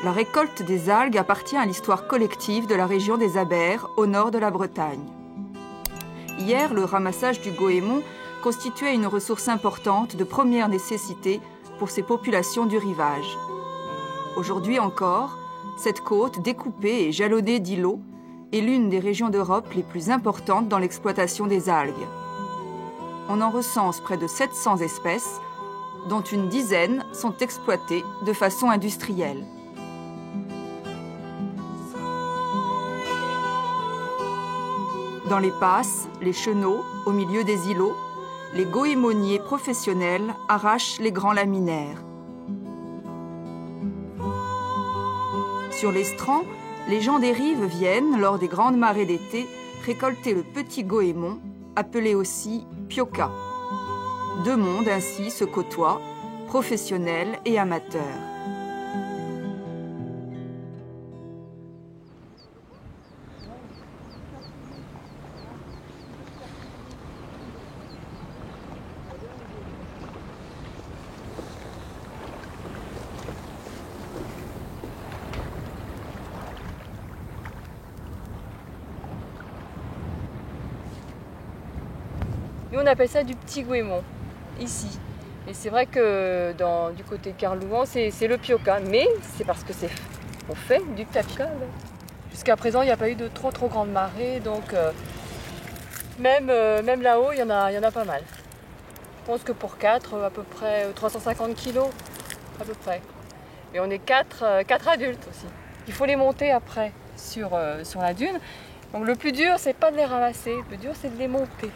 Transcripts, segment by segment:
La récolte des algues appartient à l'histoire collective de la région des Abers, au nord de la Bretagne. Hier, le ramassage du goémon constituait une ressource importante de première nécessité pour ces populations du rivage. Aujourd'hui encore, cette côte découpée et jalonnée d'îlots est l'une des régions d'Europe les plus importantes dans l'exploitation des algues. On en recense près de 700 espèces, dont une dizaine sont exploitées de façon industrielle. Dans les passes, les chenaux, au milieu des îlots, les goémoniers professionnels arrachent les grands laminaires. Sur l'estran, les gens des rives viennent, lors des grandes marées d'été, récolter le petit goémon, appelé aussi pioca. Deux mondes ainsi se côtoient, professionnels et amateurs. Nous on appelle ça du petit goémon, ici. Et c'est vrai que du côté de Carlouan, c'est le pioca, mais c'est parce que on fait du tapioca. Jusqu'à présent, il n'y a pas eu de trop grandes marées, donc même là-haut, il y en a pas mal. Je pense que pour 4, à peu près 350 kilos, à peu près. Et on est 4 adultes aussi. Il faut les monter après sur la dune. Donc le plus dur, c'est pas de les ramasser, le plus dur, c'est de les monter.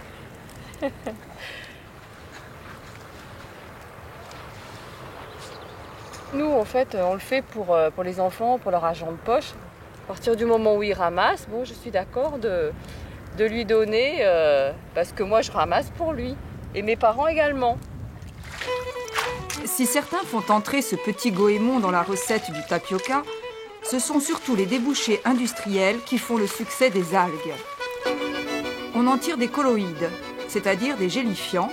Nous, en fait, on le fait pour les enfants, pour leur argent de poche. À partir du moment où ils ramassent, bon, je suis d'accord de lui donner, parce que moi, je ramasse pour lui. Et mes parents également. Si certains font entrer ce petit goémon dans la recette du tapioca, ce sont surtout les débouchés industriels qui font le succès des algues. On en tire des colloïdes, c'est-à-dire des gélifiants,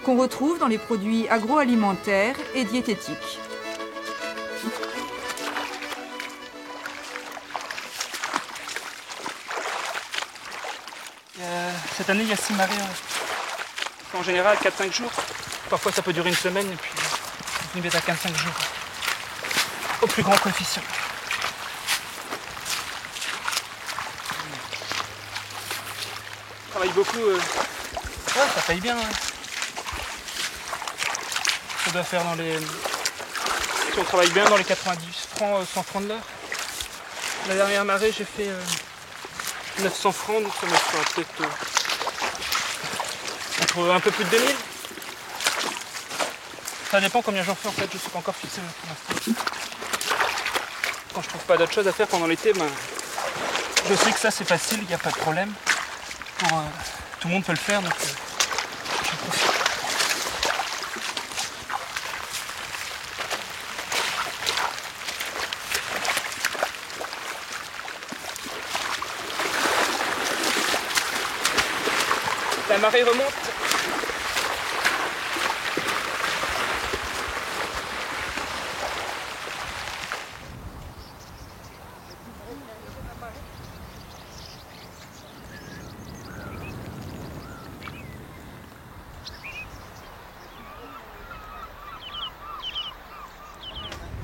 qu'on retrouve dans les produits agroalimentaires et diététiques. Cette année, il y a 6 marées. En général, 4-5 jours. Parfois, ça peut durer une semaine et puis on finit à 15-5 jours. Au plus grand coefficient. On travaille beaucoup. Ouais, ça paye bien. Ça doit faire dans les... Si on travaille bien, dans les 90 francs, 100 francs de l'heure. La dernière marée, j'ai fait 900 francs, donc ça me fera peut-être entre un peu plus de 2000. Ça dépend combien j'en fais en fait, je ne suis pas encore fixé pour l'instant. Quand je trouve pas d'autre chose à faire pendant l'été, ben, je sais que ça c'est facile, il n'y a pas de problème. Tout le monde peut le faire, donc j'en profite. La marée remonte.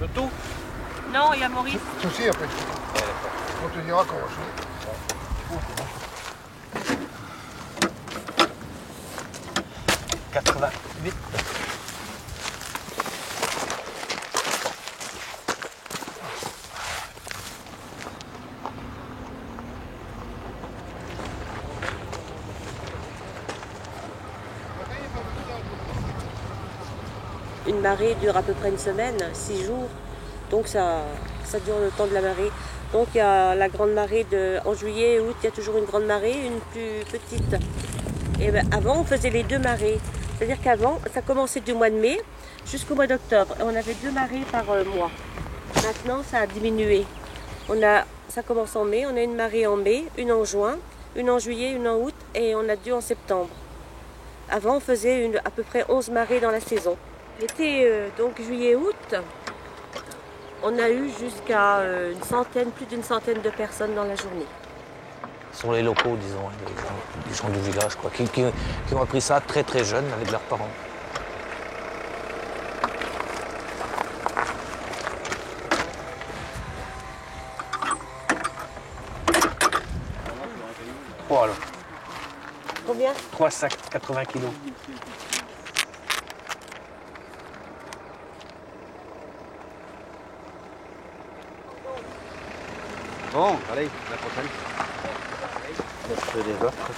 Le tout? Non, il y a Maurice. Ceci après. On te dira comment je fais. 88. Une marée dure à peu près une semaine, 6 jours, donc ça dure le temps de la marée. Donc il y a la grande marée en juillet et août, il y a toujours une grande marée, une plus petite. Et ben, avant on faisait les 2 marées, c'est-à-dire qu'avant ça commençait du mois de mai jusqu'au mois d'octobre. On avait 2 marées par mois. Maintenant ça a diminué. Ça commence en mai, on a une marée en mai, une en juin, une en juillet, une en août et on a 2 en septembre. Avant on faisait à peu près 11 marées dans la saison. L'été, donc juillet-août, On a eu jusqu'à plus d'une centaine de personnes dans la journée. Ce sont les locaux, disons, les gens du village, quoi, qui ont appris ça très très jeunes avec leurs parents. Oh alors. Combien? 3 sacs, 80 kilos. Bon, allez, la prochaine. Je fais des offres.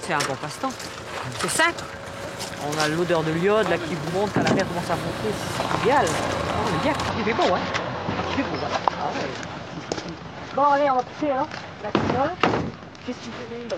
C'est un bon passe-temps. C'est simple. On a l'odeur de l'iode là qui vous montre quand la mer commence à monter. C'est idéal. Oh, on est bien. Il fait beau, hein. Il fait beau, hein. Ah ouais. Bon, allez, on va pousser, hein. La casserole. Qu'est-ce qu'il fait?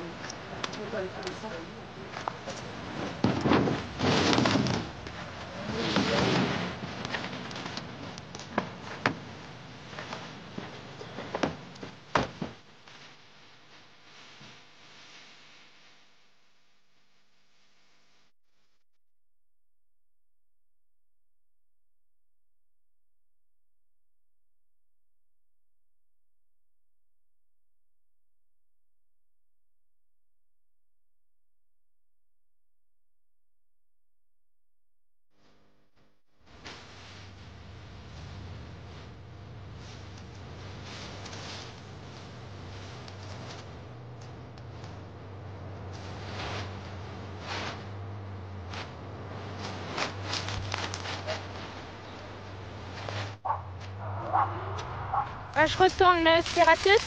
Je retourne le spiratus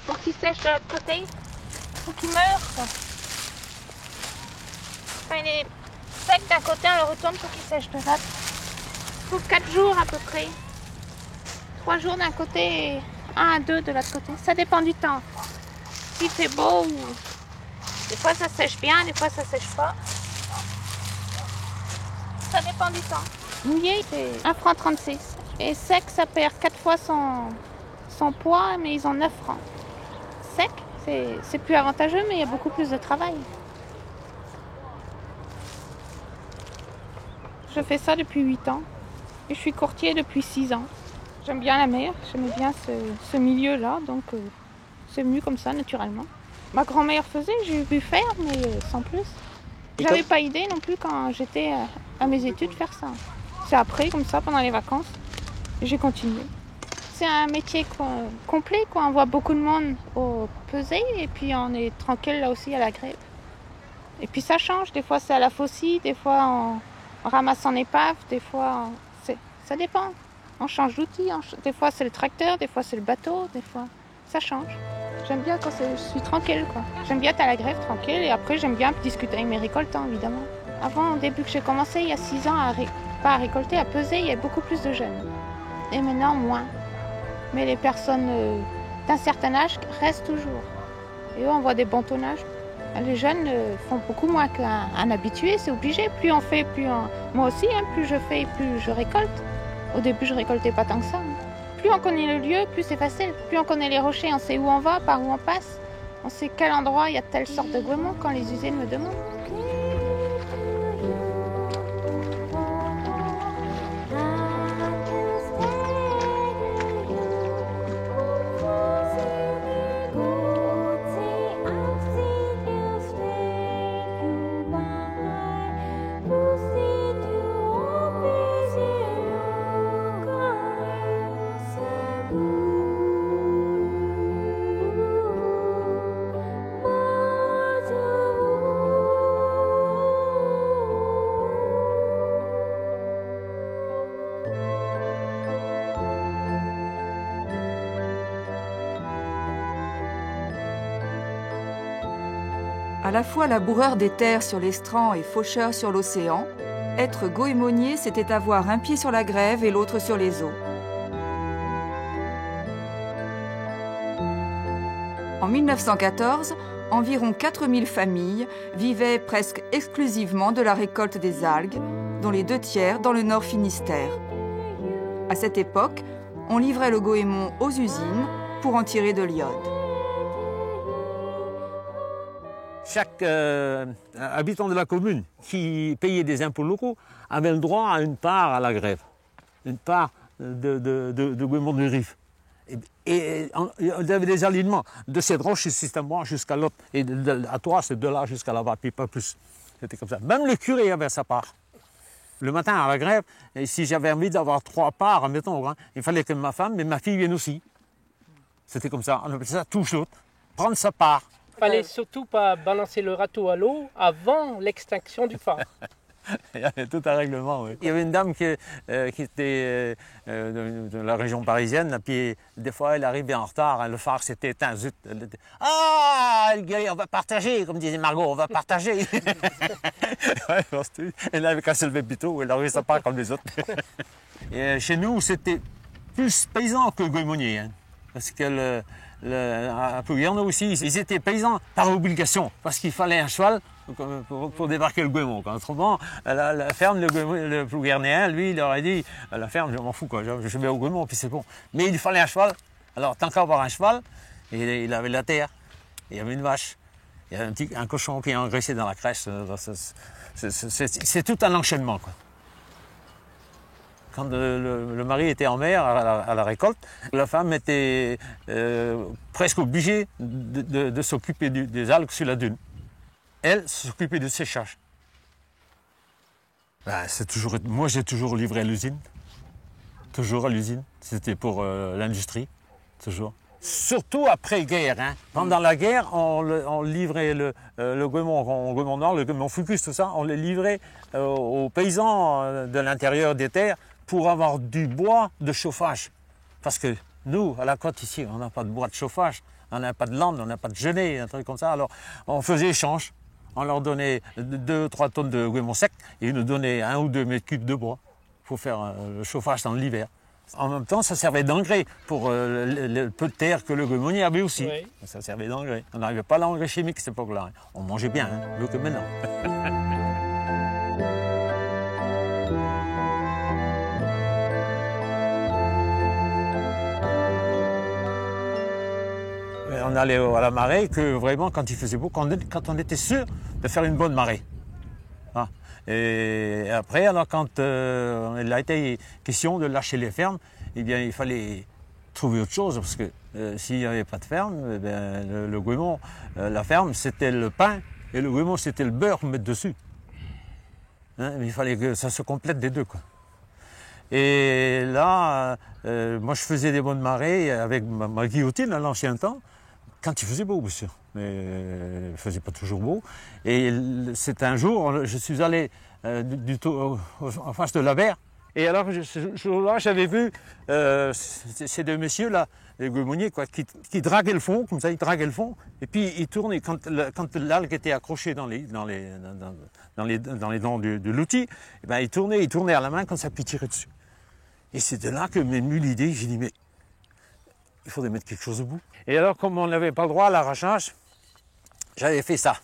pour qu'il sèche de l'autre côté, pour qu'il meure. Quand il est sec d'un côté, on le retourne pour qu'il sèche de l'autre. Il faut 4 jours à peu près. 3 jours d'un côté et 1 à 2 de l'autre côté. Ça dépend du temps. S'il fait beau, des fois ça sèche bien, des fois ça sèche pas. Ça dépend du temps. Mouillé, c'est 1,36 francs. Et sec, ça perd 4 fois son poids, mais ils ont 9 francs. Sec, c'est plus avantageux, mais il y a beaucoup plus de travail. Je fais ça depuis 8 ans. Et je suis courtier depuis 6 ans. J'aime bien la mer, j'aime bien ce milieu-là, donc c'est venu comme ça, naturellement. Ma grand-mère faisait, j'ai vu faire, mais sans plus. J'avais pas idée non plus quand j'étais à mes études faire ça. C'est après, comme ça, pendant les vacances. J'ai continué. C'est un métier complet, quoi. On voit beaucoup de monde au pesée et puis on est tranquille là aussi à la grève. Et puis ça change, des fois c'est à la faucille, des fois on ramasse en épave, des fois ça dépend. On change d'outil, des fois c'est le tracteur, des fois c'est le bateau, des fois ça change. J'aime bien quand je suis tranquille, quoi. J'aime bien être à la grève tranquille et après j'aime bien discuter avec mes récoltants évidemment. Avant, au début que j'ai commencé il y a 6 ans pas à récolter, à peser, il y avait beaucoup plus de jeunes. Et maintenant, moins. Mais les personnes d'un certain âge restent toujours. Et eux, on voit des bons tonnages. Les jeunes font beaucoup moins qu'un habitué, c'est obligé. Plus on fait, moi aussi, hein, plus je fais, plus je récolte. Au début, je récoltais pas tant que ça. Plus on connaît le lieu, plus c'est facile. Plus on connaît les rochers, on sait où on va, par où on passe. On sait quel endroit il y a telle sorte de goémon quand les usines me demandent. À la fois laboureur des terres sur l'estran et faucheur sur l'océan, être goémonier, c'était avoir un pied sur la grève et l'autre sur les eaux. En 1914, environ 4000 familles vivaient presque exclusivement de la récolte des algues, dont les 2 tiers dans le nord Finistère. À cette époque, on livrait le goémon aux usines pour en tirer de l'iode. Chaque habitant de la commune qui payait des impôts locaux avait le droit à une part à la grève, une part de Guémont du Rif. Et il y avait des alignements de cette roche ici à moi jusqu'à l'autre. Et à toi, c'est de là jusqu'à là-bas, puis pas plus. C'était comme ça. Même le curé avait sa part. Le matin à la grève, et si j'avais envie d'avoir 3 parts, admettons, hein, il fallait que ma femme et ma fille viennent aussi. C'était comme ça. On appelait ça touche l'autre. Prendre sa part. Il fallait surtout pas balancer le râteau à l'eau avant l'extinction du phare. Il y avait tout un règlement, oui. Il y avait une dame qui était de la région parisienne, puis des fois elle arrivait en retard, hein, le phare s'était éteint, zut. Elle était, ah, on va partager, comme disait Margot, on va partager. Ouais, elle avait qu'à se lever plus tôt, elle avait sa part comme les autres. Et chez nous, c'était plus paysan que goémonier, hein, parce que à Plouguerneau aussi, ils étaient paysans par obligation, parce qu'il fallait un cheval pour débarquer le Guémont. Autrement, la ferme, le Plouguernéen, lui, il aurait dit, la ferme, je m'en fous, quoi, je vais au Guémont, puis c'est bon. Mais il fallait un cheval. Alors, tant qu'à avoir un cheval, il avait la terre, il y avait une vache, il y avait un cochon qui est engraissé dans la crèche. C'est tout un enchaînement, quoi. Quand le mari était en mer à la récolte, la femme était presque obligée de s'occuper des algues sur la dune. Elle s'occupait du séchage. Ben, moi, j'ai toujours livré à l'usine. Toujours à l'usine. C'était pour l'industrie, toujours. Surtout après-guerre. Hein. Pendant la guerre, on livrait le Guémont Nord, le Guémont Fucus, tout ça, on les livrait aux paysans de l'intérieur des terres pour avoir du bois de chauffage. Parce que nous, à la côte ici, on n'a pas de bois de chauffage, on n'a pas de lande, on n'a pas de genêt, un truc comme ça. Alors, on faisait échange. On leur donnait 2-3 tonnes de Guémont sec et ils nous donnaient 1 ou 2 mètres cubes de bois pour faire le chauffage dans l'hiver. En même temps, ça servait d'engrais pour le peu de terre que le Guémonier avait aussi. Oui. Ça servait d'engrais. On n'arrivait pas à l'engrais chimique à cette époque-là. On mangeait bien, hein, mieux que maintenant. On allait à la marée que vraiment quand il faisait beau, quand on était sûr de faire une bonne marée. Ah. Et après, alors quand il a été question de lâcher les fermes, eh bien il fallait trouver autre chose parce que s'il n'y avait pas de ferme, eh bien, le Guémont, la ferme c'était le pain et le Guémont c'était le beurre pour mettre dessus. Hein, mais il fallait que ça se complète des deux, quoi. Et là, moi je faisais des bonnes marées avec ma guillotine à l'ancien temps. Quand il faisait beau, bien sûr, mais il ne faisait pas toujours beau. Et c'est un jour, je suis allé en face de la mer. Et alors, ce jour-là, j'avais vu ces 2 messieurs-là, les Guémoniers, quoi, qui draguaient le fond, comme ça, ils draguaient le fond. Et puis, ils tournaient, quand l'algue était accrochée dans les dents de l'outil, eh ben, ils tournaient à la main, comme ça, puis ils tiraient dessus. Et c'est de là que m'est venue l'idée, j'ai dit, mais il faudrait mettre quelque chose au bout. Et alors, comme on n'avait pas le droit à l'arrachage, j'avais fait ça.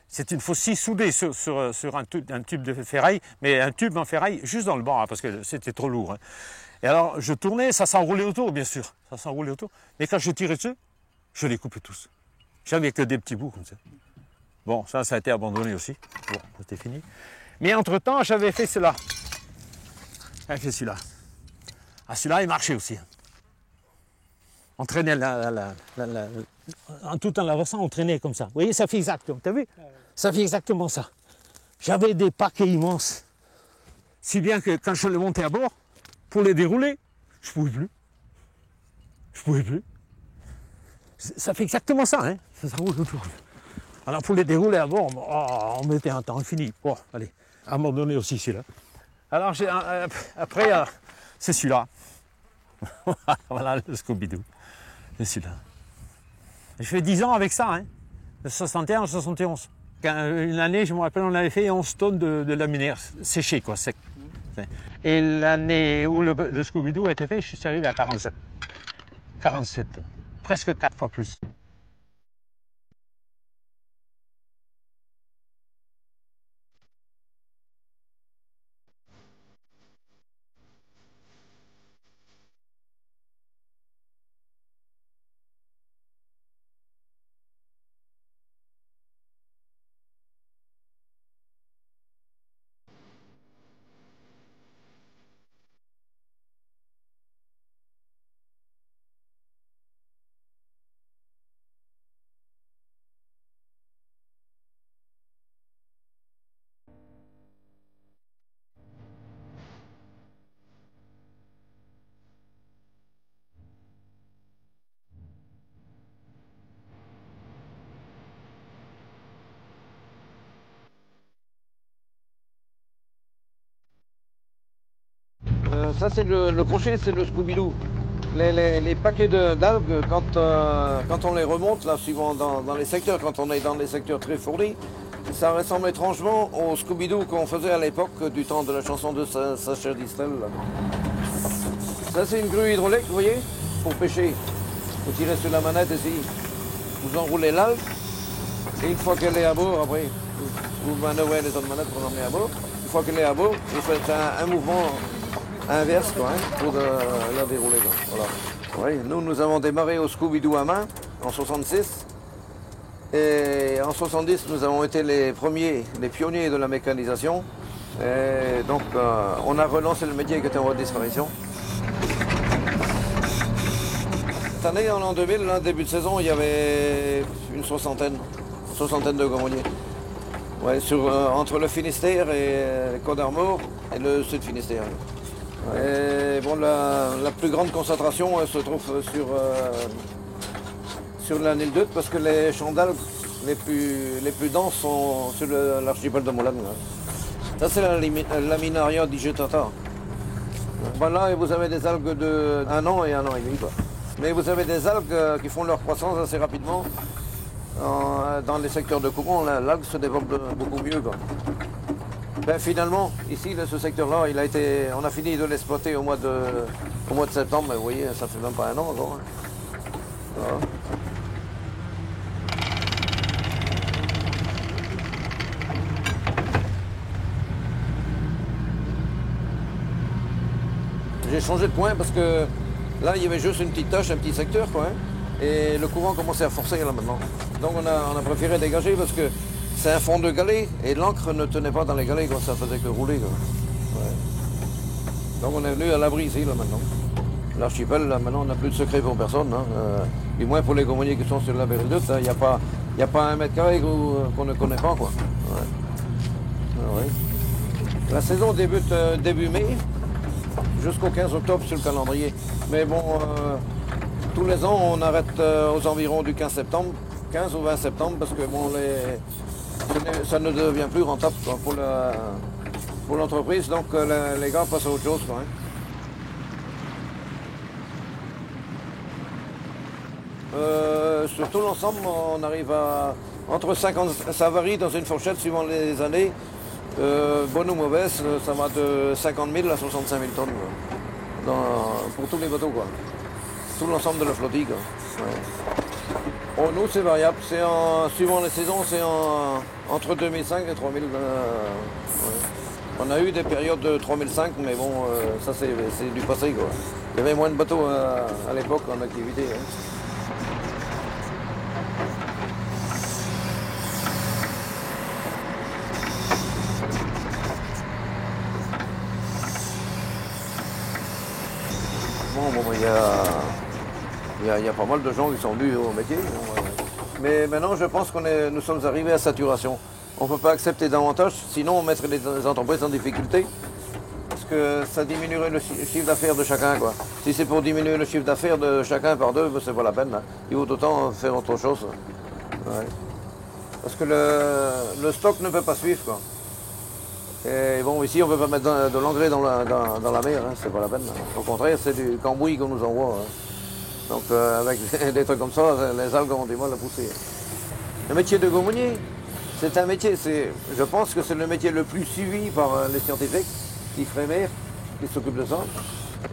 C'est une faucille soudée sur un tube de ferraille, mais un tube en ferraille juste dans le bord, hein, parce que c'était trop lourd. Hein. Et alors, je tournais, ça s'enroulait autour, bien sûr. Ça s'enroulait autour. Mais quand je tirais dessus, je les coupais tous. J'avais que des petits bouts comme ça. Bon, ça a été abandonné aussi. Bon, c'était fini. Mais entre-temps, j'avais fait cela. J'avais fait celui-là. Ah, celui-là, il marchait aussi. On traînait tout en l'avançant, on traînait comme ça. Vous voyez, ça fait exactement, t'as vu? Ça fait exactement ça. J'avais des paquets immenses. Si bien que quand je les montais à bord, pour les dérouler, je ne pouvais plus. Je ne pouvais plus. Ça fait exactement ça, hein? Ça roule autour. Alors pour les dérouler à bord, on mettait un temps infini. Bon, allez, abandonné aussi celui-là. Alors après, c'est celui-là. Voilà le Scooby-Doo. C'est celui-là. Je fais 10 ans avec ça, hein, de 61 à 71. Une année, je me rappelle, on avait fait 11 tonnes de laminaire séché, quoi, sec. Et l'année où le Scooby-Doo a été fait, je suis arrivé à 47. 47, presque 4 fois plus. ça c'est le crochet, c'est le Scooby-Doo. Les paquets d'algues, quand on les remonte, là, suivant dans les secteurs, quand on est dans des secteurs très fournis, ça ressemble étrangement au Scooby-Doo qu'on faisait à l'époque du temps de la chanson de Sacha Distel. Ça c'est une grue hydraulique, vous voyez, pour pêcher. Vous tirez sur la manette ici, vous enroulez l'algue, et une fois qu'elle est à bord, après, vous manœuvrez les autres manettes pour l'emmener à bord. Une fois qu'elle est à bord, vous faites un mouvement inverse quoi, pour la dérouler. Quoi. Voilà. Oui, nous avons démarré au Scooby-Doo à main en 66. Et en 70, nous avons été les premiers, les pionniers de la mécanisation. Et donc, on a relancé le métier qui était en voie de disparition. Cette année, en l'an 2000, là, début de saison, il y avait une soixantaine de gomoniers. Ouais, entre le Finistère et Côte d'Armor et le Sud Finistère. Et bon, la plus grande concentration se trouve sur la Nil d'Ut parce que les champs d'algues les plus denses sont sur l'archipel de Molagne. Ça c'est la Laminaria digitata. Ben là vous avez des algues de 1 an et 1 an et demi. Quoi. Mais vous avez des algues qui font leur croissance assez rapidement. Dans les secteurs de courant, l'algue se développe beaucoup mieux. Quoi. Ben, finalement, ici, ce secteur-là, on a fini de l'exploiter au mois de septembre, mais vous voyez, ça fait même pas 1 an encore. Hein. Voilà. J'ai changé de coin parce que là, il y avait juste une petite tâche, un petit secteur, quoi. Hein, et le courant commençait à forcer là maintenant. Donc on a préféré dégager parce que c'est un fond de galet et l'encre ne tenait pas dans les galets, quoi, ça faisait que rouler. Quoi. Ouais. Donc on est venu à l'abri ici, là, maintenant. L'archipel, là, maintenant, on n'a plus de secret pour personne. Hein. Du moins pour les gomoniers qui sont sur la berre d'Ut, il n'y a pas 1 mètre carré qu'on ne connaît pas. Quoi. Ouais. Ouais. La saison débute début mai, jusqu'au 15 octobre sur le calendrier. Mais bon, tous les ans, on arrête aux environs du 15 septembre, 15 ou 20 septembre, parce que bon, ça ne devient plus rentable quoi, pour l'entreprise, donc les gars passent à autre chose. Quoi, hein. Sur tout l'ensemble, on arrive à entre 50, ça varie dans une fourchette suivant les années. Bonne ou mauvaise, ça va de 50 000 à 65 000 tonnes pour tous les bateaux. Quoi. Tout l'ensemble de la flottille. Quoi. Ouais. Pour nous, c'est variable. Suivant les saisons, c'est entre 2005 et 3000. Ouais. On a eu des périodes de 3005, mais bon, ça c'est du passé. Quoi. Il y avait moins de bateaux à l'époque en activité. Hein. Bon, il y a pas mal de gens qui sont venus au métier. Mais maintenant, je pense que nous sommes arrivés à saturation. On ne peut pas accepter davantage, sinon on mettrait les entreprises en difficulté. Parce que ça diminuerait le chiffre d'affaires de chacun. Quoi. Si c'est pour diminuer le chiffre d'affaires de chacun par deux, c'est pas la peine. Hein. Il vaut autant faire autre chose. Ouais. Parce que le stock ne peut pas suivre. Quoi. Et bon, ici, on ne peut pas mettre de l'engrais dans la mer, hein, c'est pas la peine. Au contraire, c'est du cambouis qu'on nous envoie. Hein. Donc, avec des trucs comme ça, les algues ont du mal à pousser. Le métier de gomonier, c'est un métier, je pense que c'est le métier le plus suivi par les scientifiques, qui frémèrent, qui s'occupent de ça.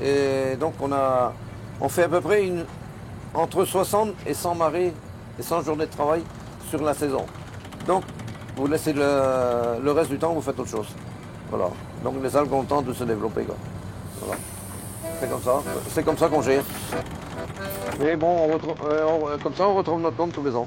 Et donc, on fait à peu près entre 60 et 100 marées et 100 journées de travail sur la saison. Donc, vous laissez le reste du temps, vous faites autre chose. Voilà. Donc les algues ont le temps de se développer. Quoi. Voilà. C'est comme ça qu'on gère. Mais bon, comme ça, on retrouve notre compte tous les ans.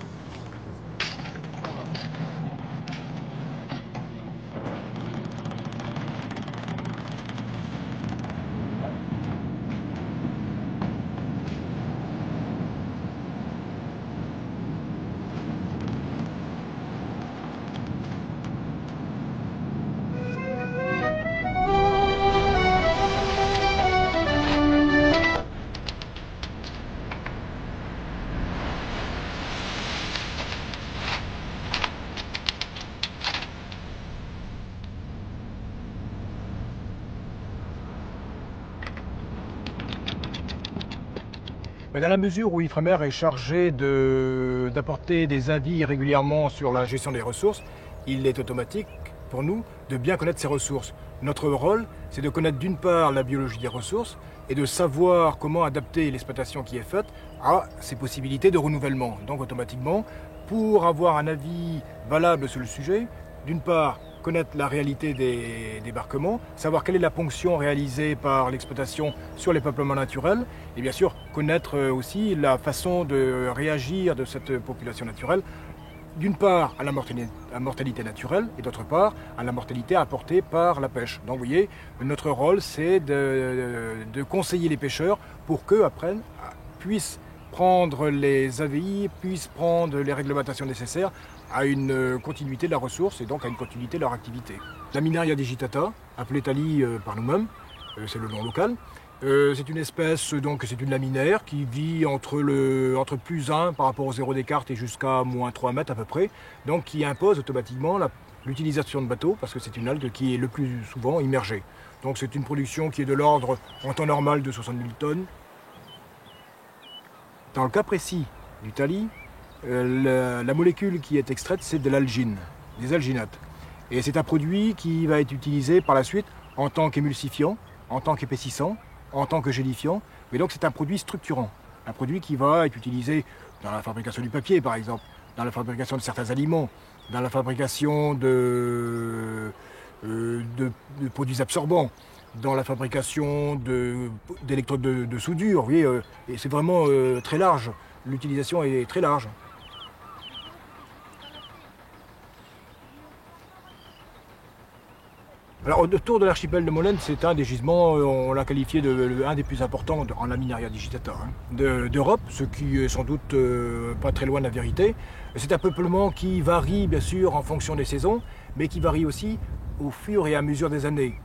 Mais dans la mesure où Ifremer est chargé d'apporter des avis régulièrement sur la gestion des ressources, il est automatique pour nous de bien connaître ces ressources. Notre rôle, c'est de connaître d'une part la biologie des ressources et de savoir comment adapter l'exploitation qui est faite à ces possibilités de renouvellement. Donc automatiquement, pour avoir un avis valable sur le sujet, d'une part, connaître la réalité des débarquements, savoir quelle est la ponction réalisée par l'exploitation sur les peuplements naturels, et bien sûr connaître aussi la façon de réagir de cette population naturelle, d'une part à la mortalité naturelle et d'autre part à la mortalité apportée par la pêche. Donc vous voyez, notre rôle c'est de conseiller les pêcheurs pour qu'eux après puissent prendre les AVI, puissent prendre les réglementations nécessaires à une continuité de la ressource et donc à une continuité de leur activité. Laminaria digitata, appelée Thalie par nous-mêmes, c'est le nom local. C'est une espèce, donc c'est une laminaire qui vit entre plus 1 par rapport au 0 des cartes et jusqu'à moins 3 mètres à peu près, donc qui impose automatiquement l'utilisation de bateaux parce que c'est une algue qui est le plus souvent immergée. Donc c'est une production qui est de l'ordre en temps normal de 60 000 tonnes. Dans le cas précis du Thalie, la molécule qui est extraite, c'est de l'algine, des alginates. Et c'est un produit qui va être utilisé par la suite en tant qu'émulsifiant, en tant qu'épaississant, en tant que gélifiant. Mais donc c'est un produit structurant, un produit qui va être utilisé dans la fabrication du papier par exemple, dans la fabrication de certains aliments, dans la fabrication de produits absorbants, dans la fabrication d'électrodes de soudure. Vous voyez, et c'est vraiment très large, l'utilisation est très large. Alors, autour de l'archipel de Molène, c'est un des gisements, on l'a qualifié de un des plus importants en Laminaria digitata d'Europe, ce qui est sans doute pas très loin de la vérité. C'est un peuplement qui varie bien sûr en fonction des saisons, mais qui varie aussi au fur et à mesure des années.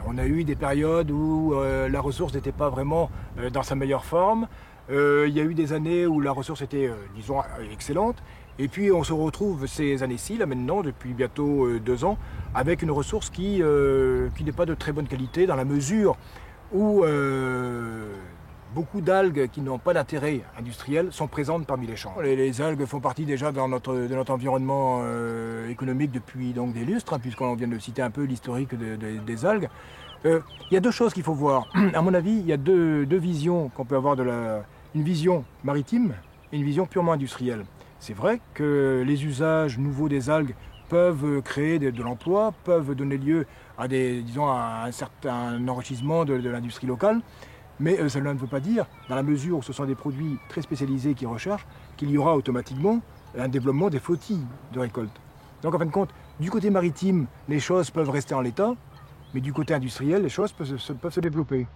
On a eu des périodes où la ressource n'était pas vraiment dans sa meilleure forme. Il y a eu des années où la ressource était, disons, excellente. Et puis on se retrouve ces années-ci, là maintenant, depuis bientôt 2 ans, avec une ressource qui n'est pas de très bonne qualité dans la mesure où beaucoup d'algues qui n'ont pas d'intérêt industriel sont présentes parmi les champs. Les algues font partie déjà de notre environnement économique depuis donc des lustres, hein, puisqu'on vient de citer un peu l'historique des algues. Il y a 2 choses qu'il faut voir. À mon avis, il y a deux visions qu'on peut avoir une vision maritime et une vision purement industrielle. C'est vrai que les usages nouveaux des algues peuvent créer de l'emploi, peuvent donner lieu à un certain enrichissement de l'industrie locale, mais cela ne veut pas dire, dans la mesure où ce sont des produits très spécialisés qui recherchent, qu'il y aura automatiquement un développement des flottilles de récolte. Donc en fin de compte, du côté maritime, les choses peuvent rester en l'état, mais du côté industriel, les choses peuvent se développer.